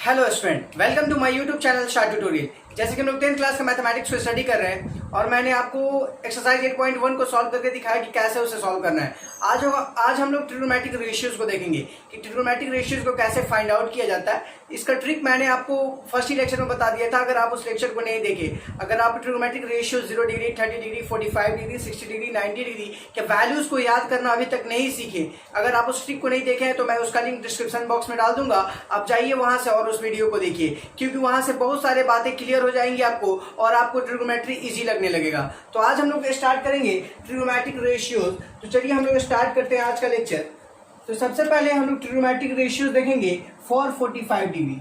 Hello student, welcome to my YouTube channel short tutorial. जैसे कि हम लोग 10th क्लास का मैथमेटिक्स को स्टडी कर रहे हैं और मैंने आपको एक्सरसाइज 8.1 को सॉल्व करके दिखाया कि कैसे उसे सॉल्व करना है। आज हम लोग ट्रिग्नोमेट्रिक रेशियोज को देखेंगे कि ट्रिग्नोमेट्रिक रेशियोज को कैसे फाइंड आउट किया जाता है। इसका ट्रिक मैंने आपको फर्स्ट ही लेक्चर में बता दिया था। अगर आप उस लेक्चर को नहीं देखे, अगर आप trigonometric ratio 0 degree, 30 degree, 45 degree, 60 degree, 90 degree के वैल्यूज को याद करना अभी तक नहीं सीखे, अगर आप उस ट्रिक को नहीं देखे हैं तो मैं उसका लिंक डिस्क्रिप्शन बॉक्स में डाल दूंगा। आप जाइए वहां से और उस वीडियो को देखिए, क्योंकि वहां से बहुत सारे बातें क्लियर हो जाएंगी आपको और आपको ट्रिग्नोमेट्री इजी लगने लगेगा। तो आज हम लोग स्टार्ट करेंगे ट्रिग्नोमेट्रिक रेशियोज। तो चलिए हम लोग स्टार्ट करते हैं आज का लेक्चर। तो सबसे पहले हम लोग ट्रिग्नोमेट्रिक रेशियोज देखेंगे फॉर 45 डिग्री।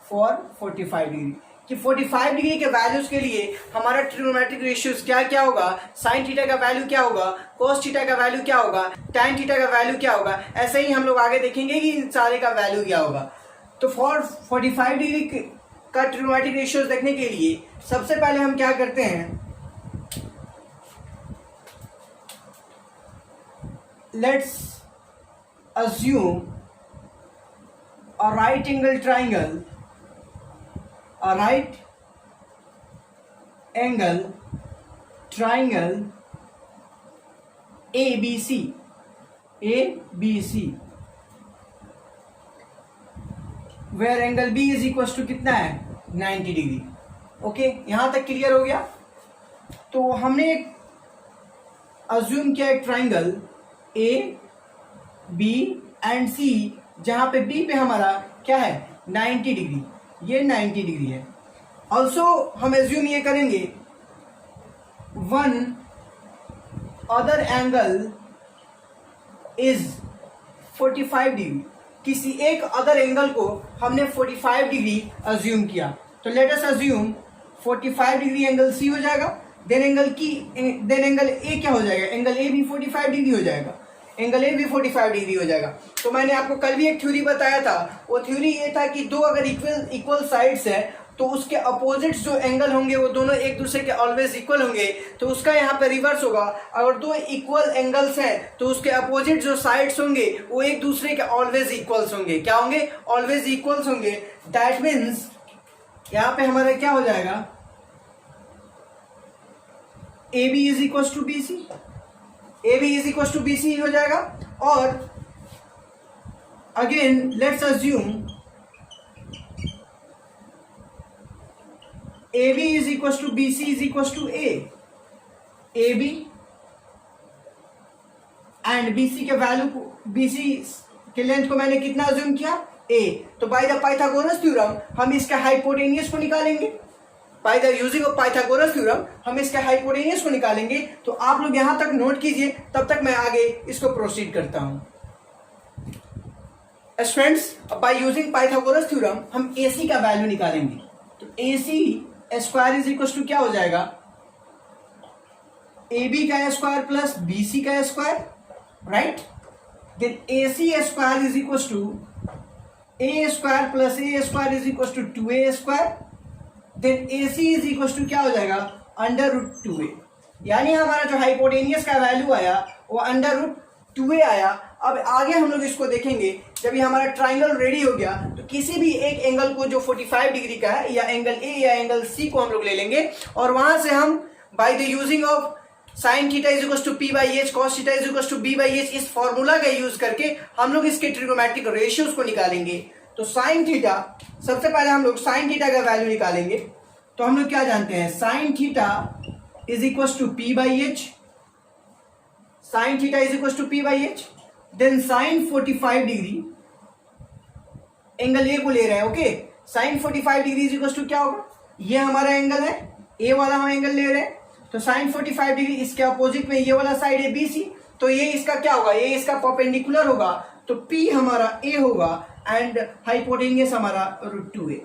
फॉर 45 डिग्री कि 45 डिग्री के वैल्यूज के लिए हमारा ट्रिग्नोमेट्रिक रेशियोज क्या क्या होगा, साइन थीटा का वैल्यू क्या होगा, कोस थीटा का वैल्यू क्या होगा, टैन थीटा का वैल्यू क्या होगा। ऐसे ही हम लोग आगे देखेंगे कि इन सारे का वैल्यू क्या होगा। तो फॉर 45 डिग्री का ट्रिग्नोमेट्रिक रेशियोज देखने के लिए सबसे पहले हम क्या करते हैं, let's assume a right angle triangle, a right angle triangle ABC, ABC, where angle B is equals to कितना है 90 डिग्री। ओके, यहां तक क्लियर हो गया। तो हमने अज्यूम किया एक ट्राइंगल ए बी एंड सी, जहां पे बी पे हमारा क्या है 90 डिग्री, ये 90 डिग्री है। ऑल्सो हम एज्यूम ये करेंगे one other angle is 45 degree, किसी एक अदर एंगल को हमने 45 डिग्री अज्यूम किया। तो let us assume 45 degree angle C हो जाएगा, देन एंगल ए क्या हो जाएगा, एंगल ए भी 45 डिग्री हो जाएगा, एंगल ए भी 45 डिग्री हो जाएगा। तो मैंने आपको कल भी एक थ्योरी बताया था, वो थ्योरी ये था कि दो अगर इक्वल साइड्स है तो उसके अपोजिट जो एंगल होंगे वो दोनों एक दूसरे के ऑलवेज इक्वल होंगे। तो उसका यहाँ पे रिवर्स होगा, अगर दो इक्वल एंगल्स हैं तो उसके अपोजिट जो साइड्स होंगे वो एक दूसरे के ऑलवेज इक्वल्स होंगे। क्या होंगे? ऑलवेज इक्वल्स होंगे। दैट मीन्स यहाँ पे हमारा क्या हो जाएगा, A B is equal to B C, A B is equal to B C हो जाएगा। और again let's assume A B is equal to B C is equal to A B and B C के value को, B C के length को मैंने कितना assume किया ए। तो बाय द पाइथागोरस थ्योरम हम इसके हाइपोटेनियस को निकालेंगे। Bye the using of Pythagoras theorem हम इसके हाइपोटेनियस को निकालेंगे। तो आप लोग यहां तक नोट कीजिए, तब तक मैं आगे इसको प्रोसीड करता हूं। Friends, by using Pythagoras theorem हम AC का वैल्यू निकालेंगे। तो AC square is equal to क्या हो जाएगा, AB का स्क्वायर प्लस BC का square, right. Then AC square is equal to A square plus A square is equal to 2A square. Then AC is equal to क्या हो जाएगा, under root 2A। यानी हमारा जो हाइपोटेनियस का value आया वो अंडर रूट 2A आया। अब आगे हम लोग इसको देखेंगे, जब ये हमारा ट्राइंगल रेडी हो गया तो किसी भी एक एंगल को जो 45 डिग्री का है, या एंगल ए या एंगल सी को हम लोग ले लेंगे और वहां से हम by the using of sine theta is equal to P by H, cos theta is equal to B by H, इस फॉर्मूला का यूज करके हम लोग इसके ट्रिग्नोमेट्रिक रेशियोज को निकालेंगे। तो साइन थीटा, सबसे पहले हम लोग साइन थीटा का वैल्यू निकालेंगे। तो हम लोग क्या जानते हैं, sine theta is equal to P by H, sine theta is equal to P by H. Then sine 45 degree, angle A को ले रहे हैं, okay. Sine 45 degree is equal to क्या होगा, ये हमारा एंगल है, ए वाला हम एंगल ले रहे हैं। तो साइन 45 डिग्री, इसके अपोजिट में ये वाला साइड है BC, तो ये इसका क्या होगा, ये इसका परपेंडिकुलर होगा। तो P हमारा A होगा एंड हाइपोटेनियस हमारा रूट 2A।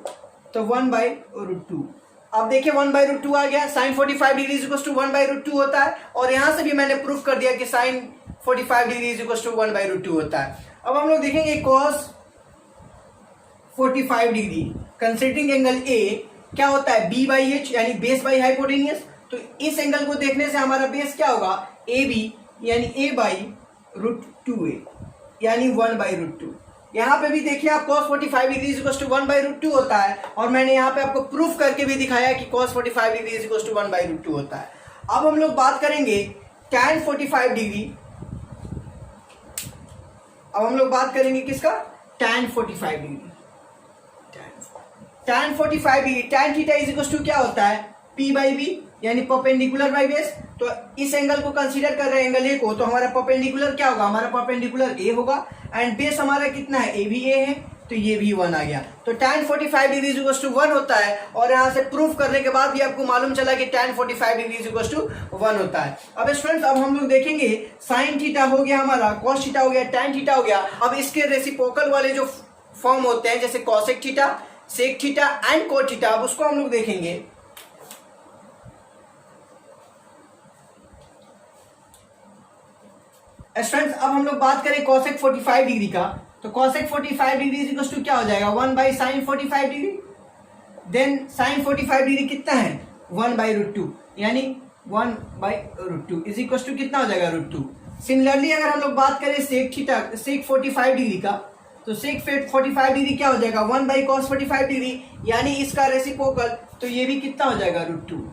तो 1 बाई रूट 2। अब देखिए 1 बाई रूट 2 आ गया। Sine 45 degree is equal to 1 by root 2 होता है, और यहां से भी मैंने प्रूफ कर दिया कि sine 45 degree is equal to 1 by root 2 होता है। अब हम लोग देखेंगे cos 45 degree considering angle A क्या होता है, B बाई एच, यानी बेस बाई हाइपोटेनियस। तो इस एंगल को देखने से हमारा बेस क्या होगा, AB, यानी A बाई रूट 2A, यानी 1 बाई रूट 2। यहाँ पे भी देखिए आप cos 45 degree is equal to 1/√2 होता है, और मैंने यहाँ पे आपको प्रूफ करके भी दिखाया कि cos 45 degree is equal to 1/√2 होता है। अब हम लोग बात करेंगे tan 45 डिग्री। अब हम लोग बात करेंगे किसका? tan 45 degree. tan 45 degree tan theta is equal to क्या होता है? P/B, यानी परपेंडिकुलर बाई बेस। तो इस एंगल को कंसीडर कर रहे हैं, एंगल ए को, तो हमारा परपेंडिकुलर क्या होगा? हमारा परपेंडिकुलर ए होगा, एंड बेस हमारा कितना है? ए भी ए है, तो ये भी 1 आ गया। तो tan 45 degree is equal to 1 होता है, और यहाँ से प्रूफ करने के बाद भी आपको मालूम चला कि tan 45 degree is equal to 1 होता है। अब स्टूडेंट्स, अब हम लोग देखेंगे साइन थीटा हो गया हमारा, cos थीटा हो गया, tan थीटा हो गया। अब इसके रेसिप्रोकल वाले जो फॉर्म होते हैं, जैसे cosec theta, sec theta and cot theta, अब उसको हम लोग देखेंगे। स्टूडेंट्स, अब हम लोग बात करें cosec 45 डिग्री का, तो cosec 45 degree is equal to क्या हो जाएगा? 1/sin 45 degree. Then sin 45 degree कितना है? 1/√2, यानी 1/√2 इज इक्वल टू कितना हो जाएगा? √2। सिमिलरली अगर हम लोग बात करें sec थीटा, sec 45 डिग्री का, तो sec 45 डिग्री क्या हो जाएगा? 1/cos 45 डिग्री, यानी इसका रेसिप्रोकल, तो ये भी कितना हो जाएगा? √2।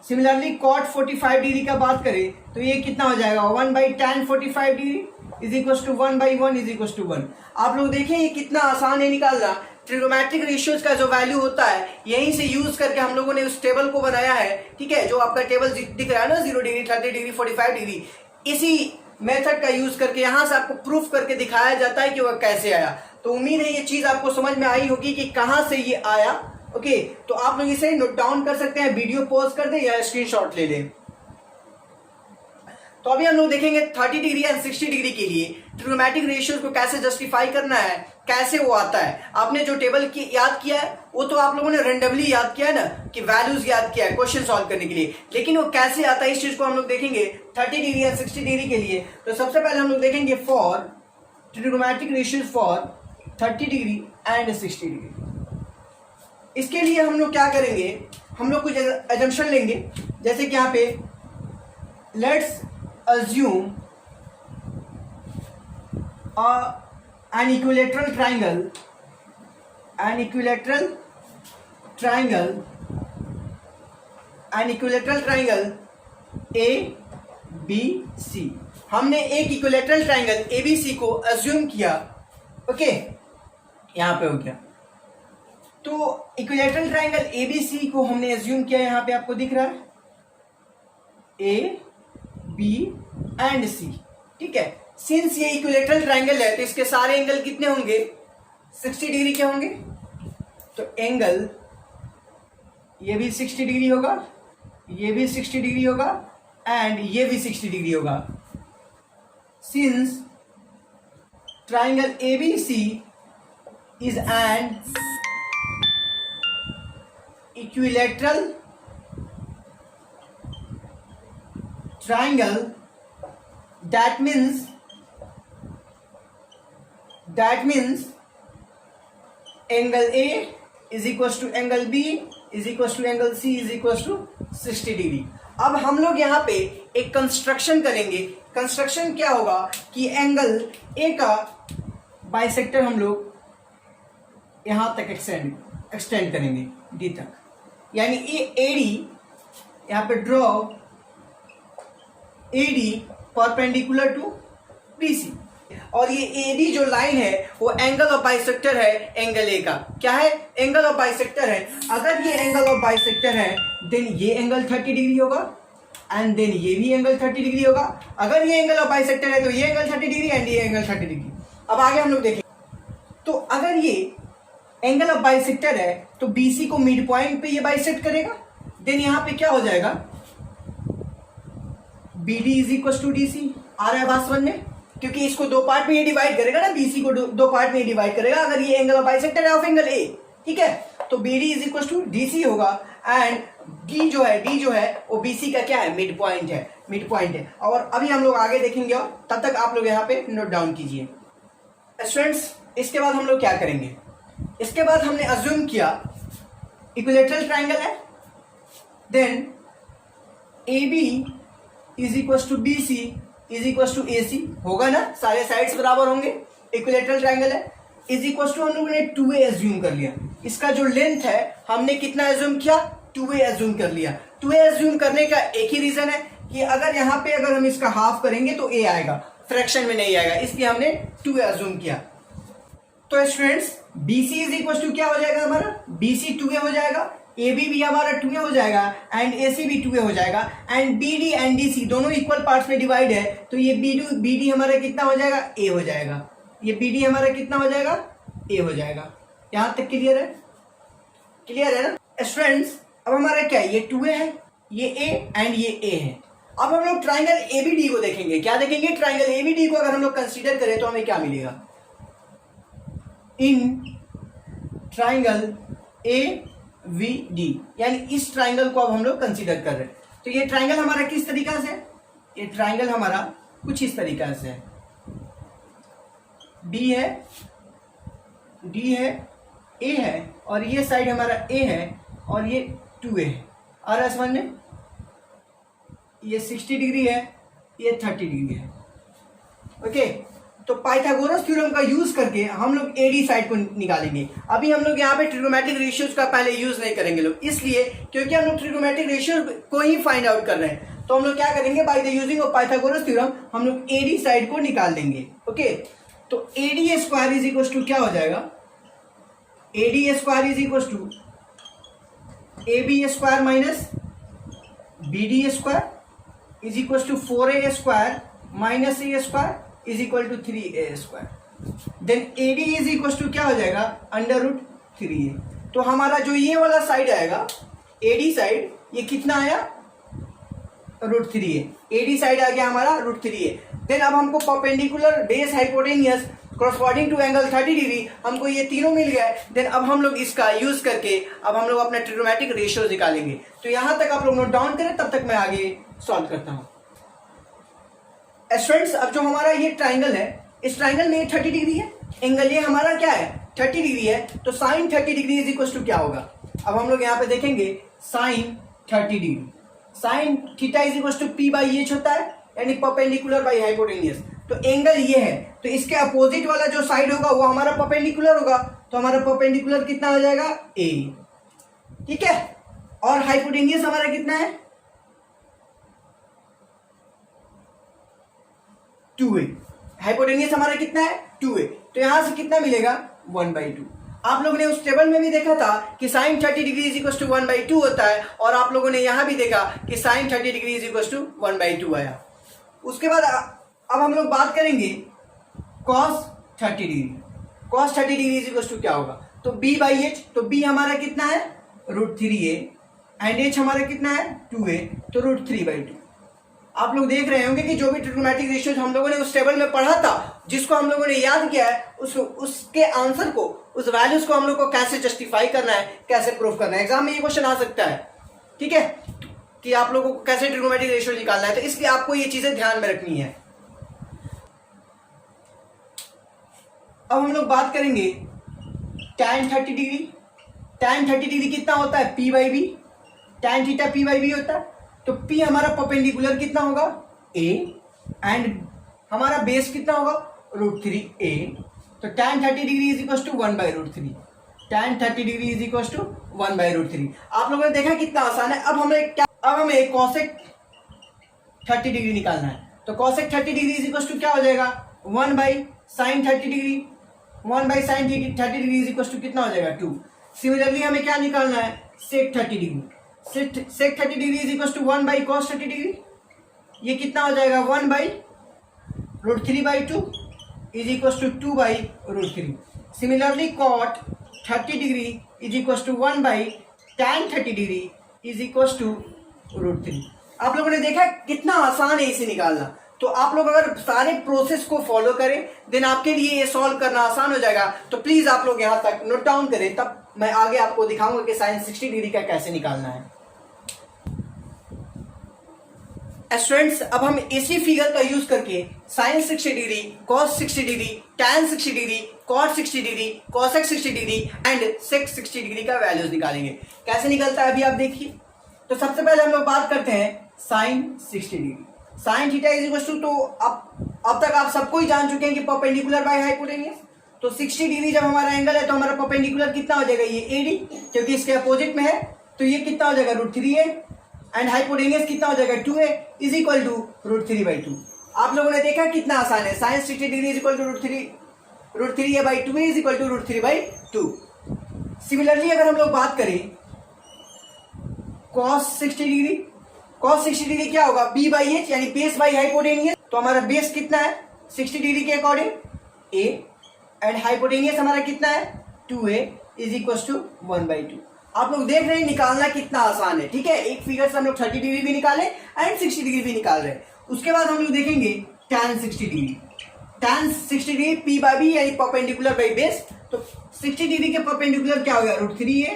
सिमिलरली cot 45 डिग्री का बात करें, तो ये कितना हो जाएगा? 1/tan 45 degree is equal to 1/1 is equal to 1। आप लोग देखें ये कितना आसान है निकालना। ट्रिग्नोमेट्रिक रेशियोज का जो वैल्यू होता है, यहीं से यूज करके हम लोगों ने उस टेबल को बनाया है, ठीक है, जो आपका टेबल दिख रहा है ना, 0 डिग्री, 30 डिग्री, 45 डिग्री। इसी मेथड का यूज करके यहाँ से आपको प्रूफ करके दिखाया जाता है कि वह कैसे आया। तो उम्मीद है ये चीज आपको समझ में आई होगी कि कहाँ से ये आया। ओके, तो आप लोग इसे नोट डाउन कर सकते हैं, वीडियो पॉज कर दें या स्क्रीनशॉट ले लें। तो अभी हम लोग देखेंगे 30 डिग्री एंड 60 डिग्री के लिए ट्रिग्नोमेट्रिक रेशियोज को कैसे जस्टिफाई करना है, कैसे वो आता है। आपने जो टेबल की याद किया है वो तो आप लोगों ने रेंडमली याद किया है ना, कि वैल्यूज याद किया है क्वेश्चन सॉल्व करने के लिए, लेकिन वो कैसे आता है इस चीज को हम लोग देखेंगे 30 डिग्री एंड 60 डिग्री के लिए। तो सबसे पहले हम लोग देखेंगे for trigonometric ratios for 30 degree and 60 degree. इसके लिए हम लोग क्या करेंगे, हम लोग कुछ अजम्पशन लेंगे, जैसे कि यहाँ पे let's assume an equilateral triangle A B C। हमने एक इक्विलेटरल ट्राइंगल ABC को अज्यूम किया। ओके, यहां पे हो गया। तो इक्विलेटरल ट्राइंगल ABC को हमने अज्यूम किया, यहां पे आपको दिख रहा है A B एंड C, ठीक है। सिंस ये इक्विलेटरल ट्राइंगल है, तो इसके सारे एंगल कितने होंगे? 60 डिग्री के होंगे। तो एंगल ये भी 60 डिग्री होगा, ये भी 60 डिग्री होगा, एंड ये भी 60 डिग्री होगा। Since triangle ABC is an equilateral triangle, that means angle A is equals to angle B is equals to angle C is equals to 60 degree. अब हम लोग यहाँ पे एक कंस्ट्रक्शन करेंगे। कंस्ट्रक्शन क्या होगा कि एंगल A का बाइसेक्टर हम लोग यहाँ तक एक्सटेंड करेंगे D तक, यानी AD यहाँ पे draw AD perpendicular to BC, और ये AD जो लाइन है वो एंगल ऑफ बाइसेक्टर है एंगल A का। क्या है? एंगल ऑफ बाइसेक्टर है। अगर ये एंगल ऑफ बाइसेक्टर है देन ये एंगल 30 डिग्री होगा, एंड देन ये भी एंगल 30 डिग्री होगा। अगर ये एंगल ऑफ बाइसेक्टर है तो ये एंगल 30 डिग्री एंड ये एंगल 30 डिग्री। अब आगे हम लोग देखें, तो अगर ये एंगल ऑफ बाइसेक्टर है तो BC को मिड पॉइंट पे ये बाइसेक्ट करेगा, देन यहाँ पे क्या हो जाएगा? BD is equal to DC। आ रहा है बात समझ में? क्योंकि इसको दो पार्ट में ये डिवाइड करेगा ना, BC को दो पार्ट में डिवाइड करेगा अगर ये एंगल ऑफ बाइसेक्टर है ऑफ एंगल A, ठीक है। तो BD is equal to DC होगा, एंड D जो है वो BC का क्या है? मिड पॉइंट है। और अभी हम लोग आगे देखेंगे, और तब तक आप लोग यहाँ पे नोट डाउन कीजिए। स्टूडेंट्स, इसके बाद हम लोग क्या करेंगे? इसके बाद हमने अज्यूम किया इक्विलेटरल ट्राइंगल है, then AB is equal to BC is equal to AC होगा ना, सारे साइड्स बराबर होंगे। इक्विलेटरल ट्राइंगल है, इज इक्वल टू हम लोगों ने 2a एज्यूम कर लिया। इसका जो लेंथ है हमने कितना एज्यूम किया, 2a एज्यूम कर लिया। 2a एज्यूम करने का एक ही रीजन है कि अगर यहाँ पे अगर हम इसका हाफ करेंगे तो a आएगा, फ्रैक्शन में नहीं आएगा, इसलिए हमने 2a एज्यूम किया। तो students BC is equal to क्या हो जाएगा हमारा, BC 2a हो जाएगा, AB भी हमारा 2a हो जाएगा एंड AC भी 2a हो जाएगा एंड BD एंड DC दोनों इक्वल पार्ट्स में डिवाइड है, तो ये BD हमारा कितना हो जाएगा, A हो जाएगा। ये BD हमारा कितना हो जाएगा, A हो जाएगा। यहां तक क्लियर है, क्लियर है ना स्टूडेंट्स। अब हमारा क्या है, ये 2a है, ये A एंड ये A है। अब हम लोग ट्राइंगल ABD को देखेंगे। क्या देखेंगे, ट्राइंगल ABD को अगर हम लोग कंसीडर करें तो हमें क्या मिलेगा, इन ट्राइंगल AVD, यानी इस ट्राइंगल को अब हम लोग कंसीडर कर रहे हैं। तो ये ट्राइंगल हमारा किस तरीका से है, ये ट्राइंगल हमारा कुछ इस तरीका से है, B है, D है, A है और ये साइड हमारा A है और ये 2a है। और समझ में, ये 60 डिग्री है, ये 30 डिग्री है। ओके, तो पाइथागोरस थ्योरम का यूज करके हम लोग AD साइड को निकालेंगे। अभी हम लोग यहाँ पे ट्रिग्नोमेट्रिक रेशियोज का पहले यूज नहीं करेंगे लोग, इसलिए क्योंकि हम लोग ट्रिग्नोमेट्रिक रेशियो को ही फाइंड आउट कर रहे हैं। तो हम लोग क्या करेंगे, bye the using of Pythagoras theorem हम लोग AD साइड को निकाल लेंगे। ओके, तो AD square is equal to क्या हो जाएगा, AD square is equal to AB square minus BD square is equal to 4a square minus a square is equal to 3a square. Then AD is equal to क्या हो जाएगा, under root 3a। तो हमारा जो ये वाला side आएगा AD side, ये कितना आया, रूट 3a। AD साइड आ गया हमारा रूट 3a। देन अब हमको perpendicular base hypotenuse corresponding to angle 30 degree, हमको ये तीनों मिल गया है। देन अब हम लोग इसका यूज करके अब हम लोग अपना ट्रिग्नोमेट्रिक रेशियो निकालेंगे। तो यहां तक आप लोग नोट डाउन करें, तब तक मैं आगे सॉल्व करता हूं। स्टूडेंट्स, अब जो हमारा ये ट्राइंगल है, इस ट्राइंगल में 30 डिग्री है, एंगल ये हमारा क्या है, 30 डिग्री है, तो sine 30 degree is equal to क्या होगा। अब हम लोग यहाँ पे देखेंगे sine 30 degree, sine theta is equal to P/H होता है, यानी परपेंडिकुलर बाई हाइपोटेनियस। तो एंगल ये है, तो इसके अपोजिट वाला जो साइड होगा वो हमारा परपेंडिकुलर होगा, तो हमारा परपेंडिकुलर कितना हो जाएगा, A। ठीक है, और हाइपोटेनियस हमारा कितना है, 2a। हाइपोटेनियस हमारा कितना है, 2a। तो यहां से कितना मिलेगा, 1/2। आप लोगों ने उस टेबल में भी देखा था कि sine 30 degree is equal to 1/2 होता है, और आप लोगों ने यहां भी देखा कि sine 30 degree is equal to 1/2 आया। उसके बाद अब हम लोग बात करेंगे cos 30 degree. cos 30 degree is equal to क्या होगा, तो B/H, तो B हमारा कितना है, रूट 3a एंड H हमारा कितना है, 2a, तो रूट 3/2। आप लोग देख रहे होंगे कि जो भी ट्रिग्नोमेट्रिक रेशियोज हम लोगों ने उस टेबल में पढ़ा था, जिसको हम लोगों ने याद किया है, उसके आंसर को, उस वैल्यूज को हम लोग को कैसे जस्टिफाई करना है, कैसे प्रूफ करना है। एग्जाम में ये क्वेश्चन आ सकता है, ठीक है, कि आप लोगों को कैसे ट्रिग्नोमेट्रिक रेशियो निकालना है, तो इसलिए आपको ये चीजें ध्यान में रखनी है। अब हम लोग बात करेंगे tan 30 डिग्री। tan 30 डिग्री कितना होता है, P/B, tan थीटा P/B होता है। तो P हमारा परपेंडिकुलर कितना होगा, A, एंड हमारा बेस कितना होगा, रूट 3a। तो tan 30 degree is equal to 1/√3। tan 30 degree is equal to 1/√3। आप लोगों ने देखा कितना आसान है। अब हमें cosec 30 डिग्री निकालना है। तो cosec 30 degree is equal to क्या हो जाएगा, 1/sin 30 degree. 1/sin 30 degree is equal to कितना हो जाएगा, 2। सिमिलरली हमें क्या निकालना है, sec 30 degree. sec 30 degree is equal to 1/cos 30 degree. ये कितना हो जाएगा, 1/√3/2 is equal to 2/√3। Similarly cot 30 degree is equal to 1/tan 30 degree is equal to √3। आप लोगों ने देखा कितना आसान है इसे निकालना। तो आप लोग अगर सारे प्रोसेस को फॉलो करें, देन आपके लिए ये सॉल्व करना आसान हो जाएगा। तो प्लीज आप लोग यहाँ तक नोट डाउन करें, तब मैं आगे आपको दिखाऊंगा कि साइन 60 डिग्री का कैसे निकालना है। स्टूडेंट्स, अब हम इसी फिगर का यूज करके sine 60 degree, cos 60 degree, tan 60 degree, cot 60 degree, cosec 60 degree and sec 60 degree का वैल्यूज निकालेंगे। कैसे निकलता है अभी आप देखिए। तो सबसे पहले हम लोग बात करते हैं sine 60 degree. Sine theta is equal to, तो अब तक आप सबको ही जान चुके हैं कि परपेंडिकुलर बाय हाइपोटेनियस। तो 60 डिग्री जब हमारा एंगल है तो हमारा परपेंडिकुलर कितना हो जाएगा, ये एडी, क्योंकि इसके अपोजिट में है तो ये कितना हो जाएगा √3a, एंड हाइपोटेनियस कितना हो जाएगा 2a इज इक्वल टू √3/2। आप लोगों ने देखा कितना आसान है, sine 60 degree is equal to √3a/2a is equal to √3/2। Similarly अगर हम लोग बात करें cos 60 डिग्री, cos 60 डिग्री क्या होगा, b/h यानी बेस बाई हाइपोटेनियस। तो हमारा बेस कितना है 60 डिग्री के अकॉर्डिंग a, एंड हाइपोटेनियस हमारा कितना है 2a इज इक्वल टू 1/2। आप लोग देख रहे हैं निकालना कितना आसान है, ठीक है। एक फिगर से हम लोग 30 डिग्री भी निकाले एंड 60 डिग्री भी निकाल रहे हैं। उसके बाद हम लोग देखेंगे tan 60 degree. tan 60 degree p/b यानी परपेंडिकुलर बाई बेस, तो 60 डिग्री के परपेंडिकुलर क्या हो गया √3a,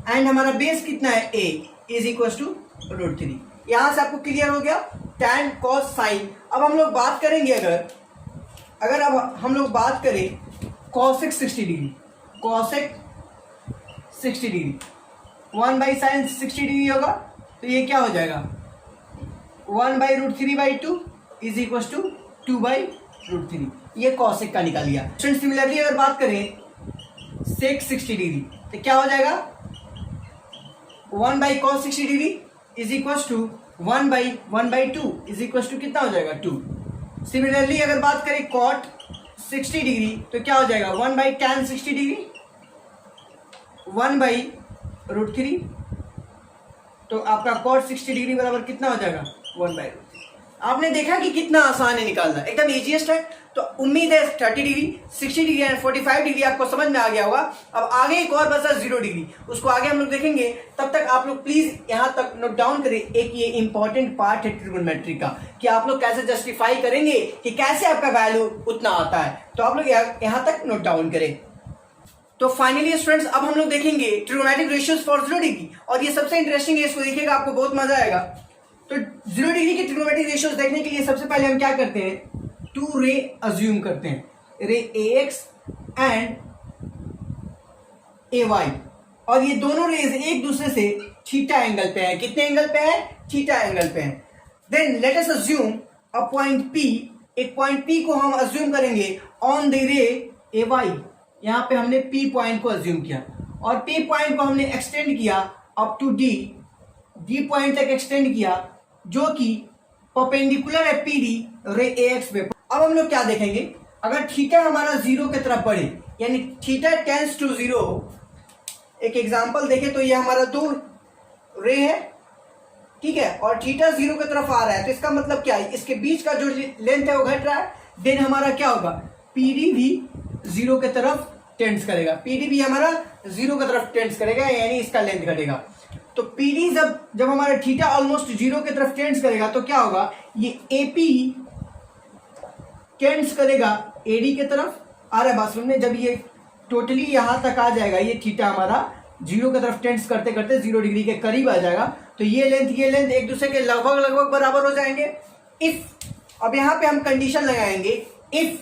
एंड हमारा बेस कितना है a इज इक्वल टू √3। यहां से आपको क्लियर हो गया tan cos sin। अब हम लोग बात करेंगे अगर अब हम लोग बात करें cosec 60 degree, cosec 60 degree 1/sin 60 degree होगा, तो ये क्या हो जाएगा 1/√3/2 इज इक्वल टू 2/√3। ये cosec का निकाल लिया। सिमिलरली अगर बात करें sec 60 डिग्री तो क्या हो जाएगा 1/cos 60 degree is equal to 1/1/2 is equal to कितना हो जाएगा 2। सिमिलरली अगर बात करें cot 60 डिग्री तो क्या हो जाएगा 1/tan 60 डिग्री 1/√3। तो आपका cot 60 डिग्री बराबर कितना हो जाएगा 1/√3। आपने देखा कि कितना आसान है निकालना, एकदम इजीएस्ट है। तो उम्मीद है 30 डिग्री 60 डिग्री एंड 45 डिग्री आपको समझ में आ गया होगा। अब आगे एक और बचा 0 डिग्री, उसको आगे हम लोग देखेंगे। तब तक आप लोग प्लीज यहाँ तक नोट डाउन करें, एक ये इंपॉर्टेंट पार्ट है ट्रिगोनोमेट्री का, कि आप लोग कैसे जस्टिफाई करेंगे कि कैसे आपका वैल्यू उतना आता है। तो आप लोग यहाँ तक नोट डाउन करें। तो फाइनली स्टूडेंट्स अब हम लोग देखेंगे ट्रिगोनोमेट्रिक रेशियोज फॉर 0 डिग्री, और ये सबसे इंटरेस्टिंग है, इसको देखिएगा आपको बहुत मजा आएगा। तो 0 डिग्री के ट्रिगोनोमेट्रिक रेशियोज देखने के लिए सबसे पहले हम क्या करते हैं, 2 रे अज्यूम करते हैं, रे ax एंड ay, और ये दोनों रेज एक दूसरे से थीटा एंगल पे है। कितने एंगल पे है, थीटा एंगल पे है। Then let us assume a point P, एक पॉइंट P को हम अज्यूम करेंगे ऑन द रे ay। यहाँ पे हमने P पॉइंट को अज्यूम किया, और P पॉइंट को हमने एक्सटेंड किया अप टू D पॉइंट तक एक्सटेंड किया, जो कि परपेंडिकुलर है PD रे ax पे। अब हम लोग क्या देखेंगे, अगर थीटा हमारा 0 की तरफ बढ़े, यानी थीटा टेंड्स टू 0, एक एग्जांपल देखें तो ये हमारा 2 रे है, ठीक है, और थीटा 0 की तरफ आ रहा है, तो इसका मतलब क्या है, इसके बीच का जो लेंथ है वो घट रहा है। देन हमारा क्या होगा, PD भी 0 की तरफ टेंड्स करेगा, PD भी हमारा 0 की तरफ टेंड्स करेगा, यानी इसका लेंथ घटेगा। तो PD जब हमारा थीटा ऑलमोस्ट 0 की तरफ टेंड्स करेगा तो क्या होगा, ये AP टेंड्स करेगा AD की तरफ। आ रहा है बात सुनने, जब ये टोटली यहां तक आ जाएगा, ये थीटा हमारा 0 की तरफ टेंड्स करते करते 0 डिग्री के करीब आ जाएगा, तो ये लेंथ एक दूसरे के लगभग बराबर हो जाएंगे। इफ, अब यहां पे हम कंडीशन लगाएंगे, इफ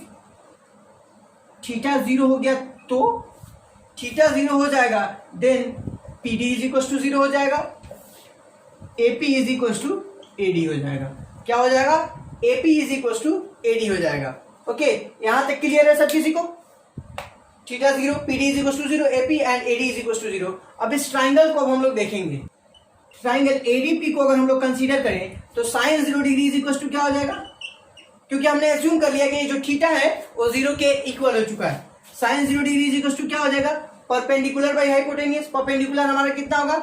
थीटा 0 हो गया तो थीटा 0 हो जाएगा, then PD is equal to 0 हो जाएगा, AP is equal to AD हो जाएगा। क्या हो जाएगा, AP is equal to AD हो जाएगा। ओके, यहां तक क्लियर है सब किसी को, theta 0, PD is equal to 0, AP and AD is equal to 0। अब इस ट्राइंगल को हम लोग देखेंगे, ट्राइंगल ADP को अगर हम लोग कंसीडर करें तो sine 0 degree is equal to क्या हो जाएगा, क्योंकि हमने एज्यूम कर लिया कि जो थीटा है वो 0 के इक्वल हो चुका है। Sine 0 degree is equal to क्या हो जाएगा, परपेंडिकुलर बाई हाइपोटेनियस। परपेंडिकुलर हमारा कितना होगा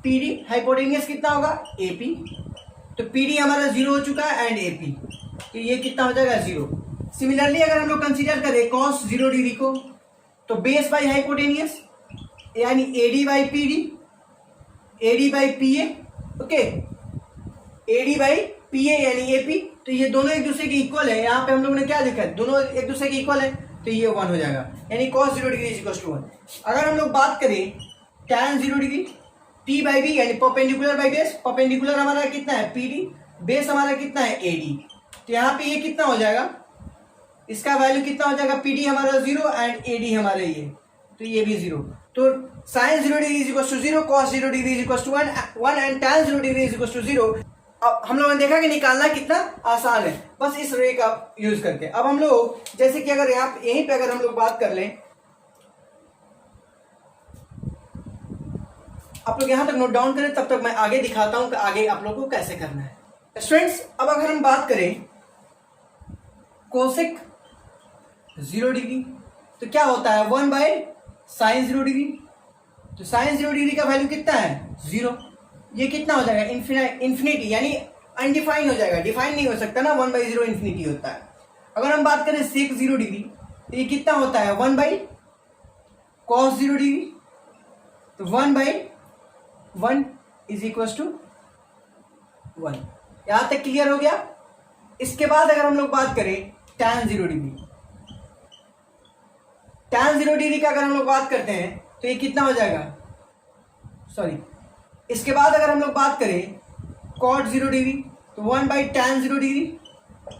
PD, हाइपोटेनियस कितना होगा AP। तो PD हमारा 0 हो चुका है एंड AP, तो ये कितना हो जाएगा 0। सिमिलरली अगर हम लोग कंसीडर करें cos 0 डिग्री को, तो बेस बाई हाइपोटेनियस यानी AD by PD, AD by PA, okay, AD by PA यानी AP। तो ये दोनों एक दूसरे के इक्वल है। यहाँ पे हम लोगों ने क्या लिखा है, दोनों एक दूसरे के इक्वल है, तो ये 1 हो जाएगा, यानी cos 0 degree is equal to 1। अगर हम लोग बात करें tan 0 degree, P by B यानी परपेंडिकुलर बाई बेस, परपेंडिकुलर हमारा कितना है PD, बेस हमारा कितना है AD, तो यहाँ पे ये कितना हो जाएगा, इसका वैल्यू कितना हो जाएगा, PD हमारा 0 एंड AD हमारा ये, तो ये भी 0। तो sin 0 degree is equal to 0, cos 0 degree is equal to 1 and tan 0 degree is equal to 0। अब हम लोगों ने देखा कि निकालना कितना आसान है बस इस रे का यूज करके। अब हम लोग जैसे कि अगर यहीं पे अगर हम लोग बात कर लें, आप लोग यहां तक नोट डाउन करें, तब तक मैं आगे दिखाता हूं कि आगे आप लोग को कैसे करना है। स्टूडेंट्स अब अगर हम बात करें कोसेक 0 डिग्री तो क्या होता है 1/sin 0 डिग्री। तो sin 0 डिग्री का वैल्यू कितना है 0। ये कितना हो जाएगा इन्फिनिटी, यानी अनडिफाइन हो जाएगा, डिफाइन नहीं हो सकता ना, 1/0 इन्फिनिटी होता है। अगर हम बात करें sec 0 डिग्री तो ये कितना होता है 1/cos 0 डिग्री। तो 1/1 इज इक्वल टू 1। यहां तक क्लियर हो गया। इसके बाद अगर हम लोग बात करें tan 0 डिग्री, tan 0 डिग्री का अगर हम लोग बात करते हैं तो ये कितना हो जाएगा, सॉरी, इसके बाद अगर हम लोग बात करें cot 0 डिग्री तो 1/tan 0 डिग्री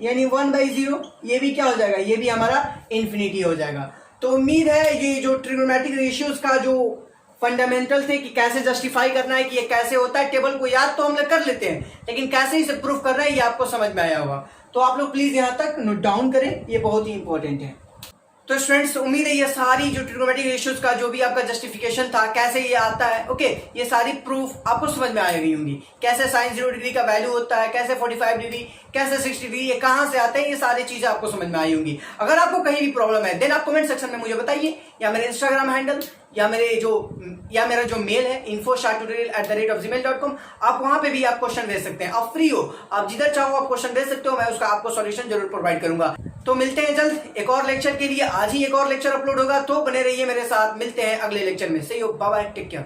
यानी 1/0, ये भी क्या हो जाएगा, ये भी हमारा इन्फिनिटी हो जाएगा। तो उम्मीद है ये जो ट्रिग्नोमेट्रिक रेशियोज का जो फंडामेंटल थे कि कैसे जस्टिफाई करना है, कि ये कैसे होता है, टेबल को याद तो हम लोग कर लेते हैं लेकिन कैसे इसे प्रूफ करना है ये आपको समझ में आया होगा। तो आप लोग प्लीज यहां तक नोट डाउन करें, ये बहुत ही इंपॉर्टेंट है। तो स्टूडेंट्स उम्मीद है ये सारी जो ट्रिग्नोमेट्रिक रेशियोज का जो भी आपका जस्टिफिकेशन था कैसे ये आता है, ओके, ये सारी प्रूफ आपको समझ में आ गई होंगी। कैसे sin 0 डिग्री का वैल्यू होता है, कैसे 45 डिग्री, कैसे 60 डिग्री, ये कहां से आते हैं, ये सारी चीजें आपको समझ में आई होंगी। अगर आपको कहीं भी प्रॉब्लम है देन आप कमेंट सेक्शन में मुझे बताइए, या मेरे इंस्टाग्राम हैंडल या मेरा जो मेल है info@tutorial@gmail.com, आप वहां पे भी आप क्वेश्चन भेज सकते हैं। आप फ्री हो, आप जिधर चाहो आप क्वेश्चन भेज सकते हो, मैं उसका आपको सॉल्यूशन जरूर प्रोवाइड करूंगा। तो मिलते हैं जल्द एक और लेक्चर के लिए। आज ही एक और लेक्चर अपलोड होगा, तो बने रहिए मेरे साथ। मिलते हैं अगले लेक्चर में। से बाय बाय, टेक केयर।